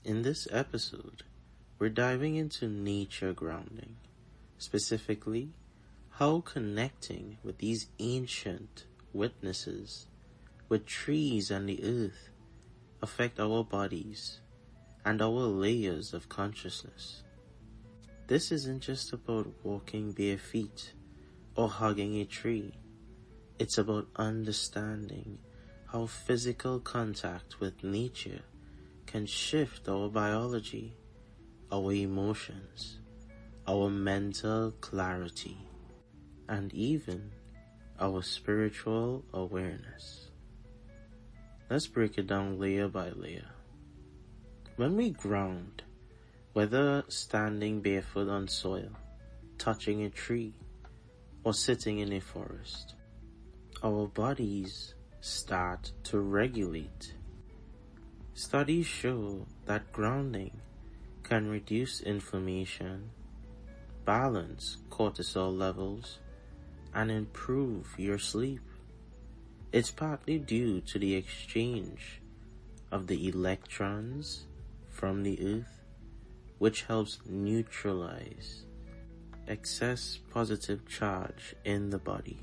In this episode, we're diving into nature grounding, specifically how connecting with these ancient witnesses, with trees and the earth, affect our bodies and our layers of consciousness. This isn't just about walking bare feet or hugging a tree. It's about understanding how physical contact with nature can shift our biology, our emotions, our mental clarity, and even our spiritual awareness. Let's break it down layer by layer. When we ground, whether standing barefoot on soil, touching a tree, or sitting in a forest, our bodies start to regulate. Studies show that grounding can reduce inflammation, balance cortisol levels, and improve your sleep. It's partly due to the exchange of the electrons from the earth, which helps neutralize excess positive charge in the body.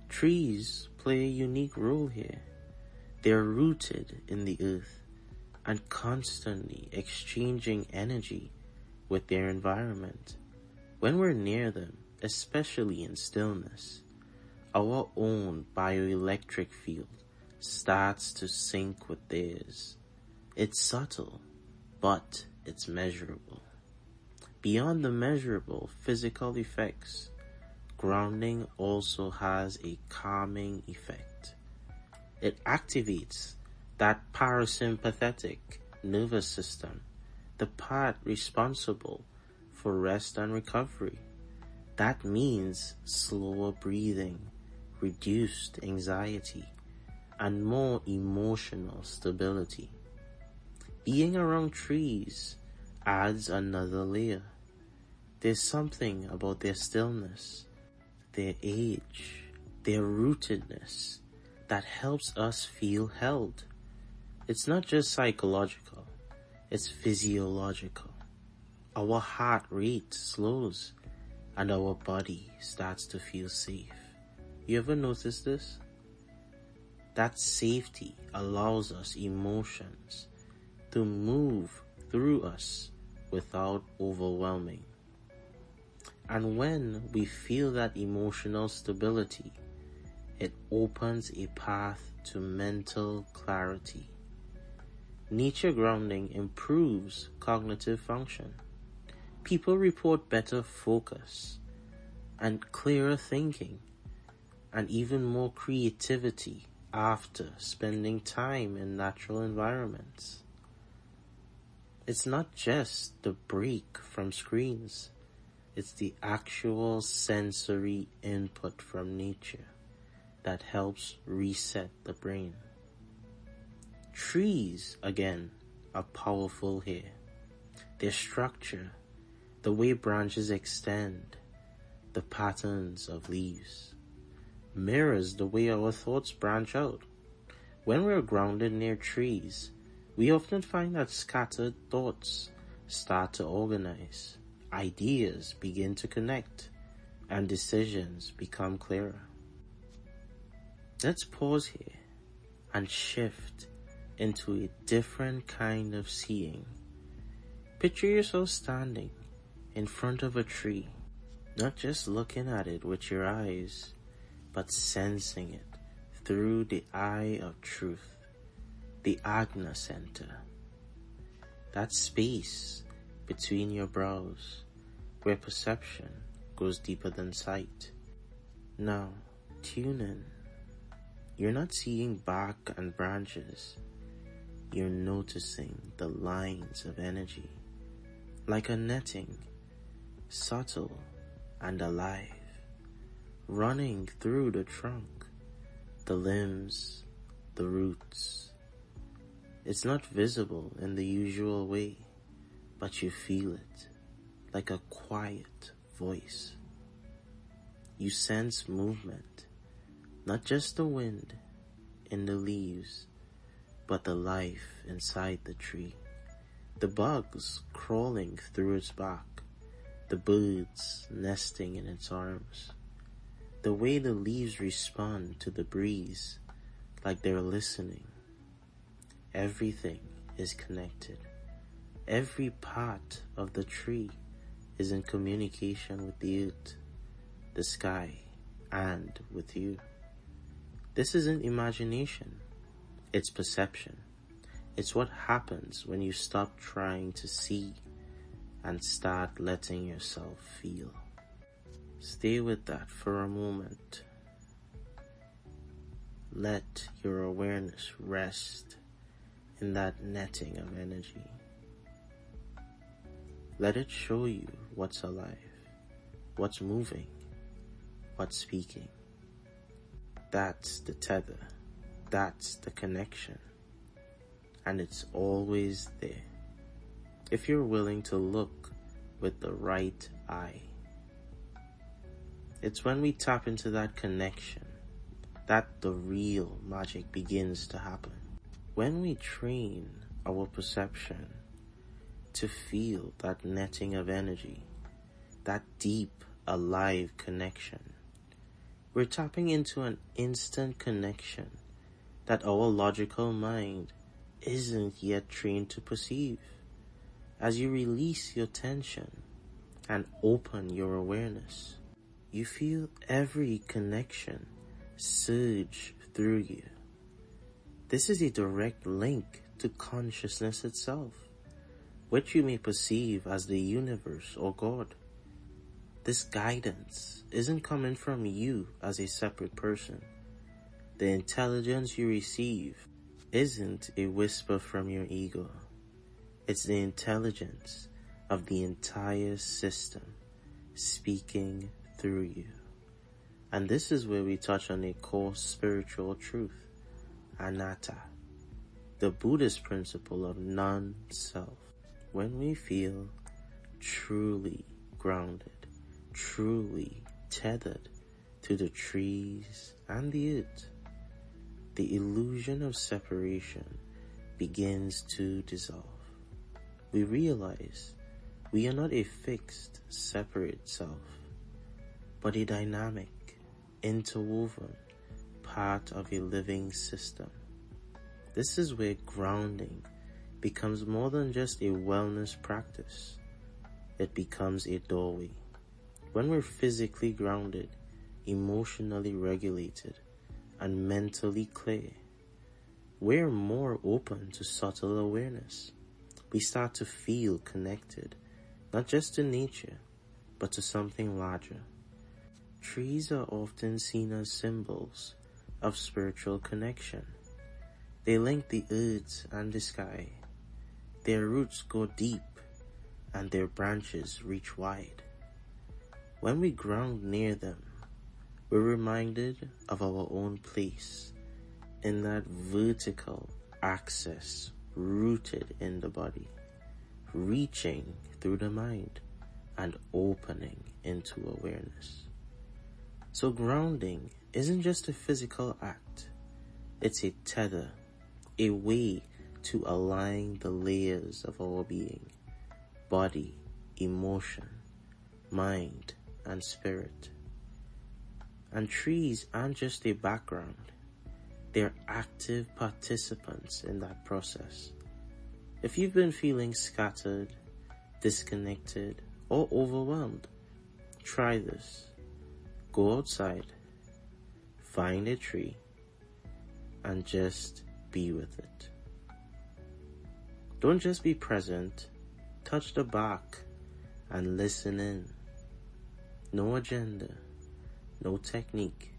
Trees play a unique role here. They're rooted in the earth and constantly exchanging energy with their environment. When we're near them, especially in stillness, our own bioelectric field starts to sync with theirs. It's subtle, but it's measurable. Beyond the measurable physical effects, grounding also has a calming effect. It activates that parasympathetic nervous system, the part responsible for rest and recovery. That means slower breathing, reduced anxiety, and more emotional stability. Being around trees adds another layer. There's something about their stillness, their age, their rootedness that helps us feel held. It's not just psychological, it's physiological. Our heart rate slows and our body starts to feel safe. You ever notice this? That safety allows us emotions to move through us without overwhelming. And when we feel that emotional stability, it opens a path to mental clarity. Nature grounding improves cognitive function. People report better focus and clearer thinking and even more creativity after spending time in natural environments. It's not just the break from screens, it's the actual sensory input from nature that helps reset the brain. Trees, again, are powerful here. Their structure, the way branches extend, the patterns of leaves, mirrors the way our thoughts branch out. When we're grounded near trees, we often find that scattered thoughts start to organize, ideas begin to connect, and decisions become clearer. Let's pause here and shift into a different kind of seeing. Picture yourself standing in front of a tree, not just looking at it with your eyes, but sensing it through the eye of truth, the Agna Center. That space between your brows, where perception goes deeper than sight. Now, tune in. You're not seeing bark and branches. You're noticing the lines of energy, like a netting, subtle and alive, running through the trunk, the limbs, the roots. It's not visible in the usual way, but you feel it, like a quiet voice. You sense movement, not just the wind in the leaves, but the life inside the tree. the bugs crawling through its back, the birds nesting in its arms, the way the leaves respond to the breeze like they're listening. Everything is connected. Every part of the tree is in communication with the earth, the sky, and with you. This isn't imagination, it's perception. It's what happens when you stop trying to see and start letting yourself feel. Stay with that for a moment. Let your awareness rest in that netting of energy. Let it show you what's alive, what's moving, what's speaking. That's the tether. That's the connection. And it's always there, if you're willing to look with the right eye. It's when we tap into that connection that the real magic begins to happen. When we train our perception to feel that netting of energy, that deep, alive connection, we're tapping into an instant connection that our logical mind isn't yet trained to perceive. As you release your tension and open your awareness, you feel every connection surge through you. This is a direct link to consciousness itself, which you may perceive as the universe or God. This guidance isn't coming from you as a separate person. The intelligence you receive isn't a whisper from your ego. It's the intelligence of the entire system speaking through you. And this is where we touch on a core spiritual truth, Anatta, the Buddhist principle of non-self. When we feel truly grounded, truly tethered to the trees and the earth, the illusion of separation begins to dissolve. We realize we are not a fixed, separate self, but a dynamic, interwoven part of a living system. This is where grounding becomes more than just a wellness practice. It becomes a doorway. When we're physically grounded, emotionally regulated, and mentally clear, we're more open to subtle awareness. We start to feel connected, not just to nature, but to something larger. Trees are often seen as symbols of spiritual connection. They link the earth and the sky. Their roots go deep, and their branches reach wide. When we ground near them, we're reminded of our own place in that vertical axis rooted in the body, reaching through the mind and opening into awareness. So grounding isn't just a physical act, it's a tether, a way to align the layers of our being, body, emotion, mind, and spirit. And trees aren't just a background, they're active participants in that process. If you've been feeling scattered, disconnected, or overwhelmed, try this. Go outside, find a tree, and just be with it. Don't just be present, touch the bark and listen in. No agenda, no technique,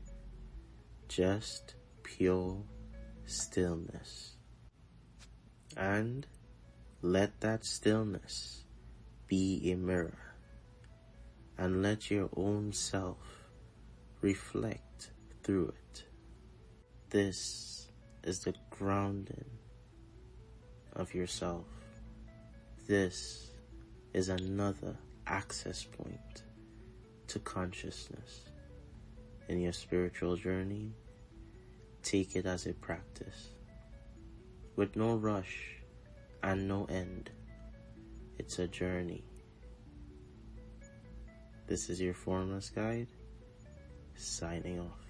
just pure stillness. And let that stillness be a mirror, and let your own self reflect through it. This is the grounding of yourself. This is another access point to consciousness. In your spiritual journey, take it as a practice, with no rush and no end, It's a journey. This is your Formless Guide, signing off.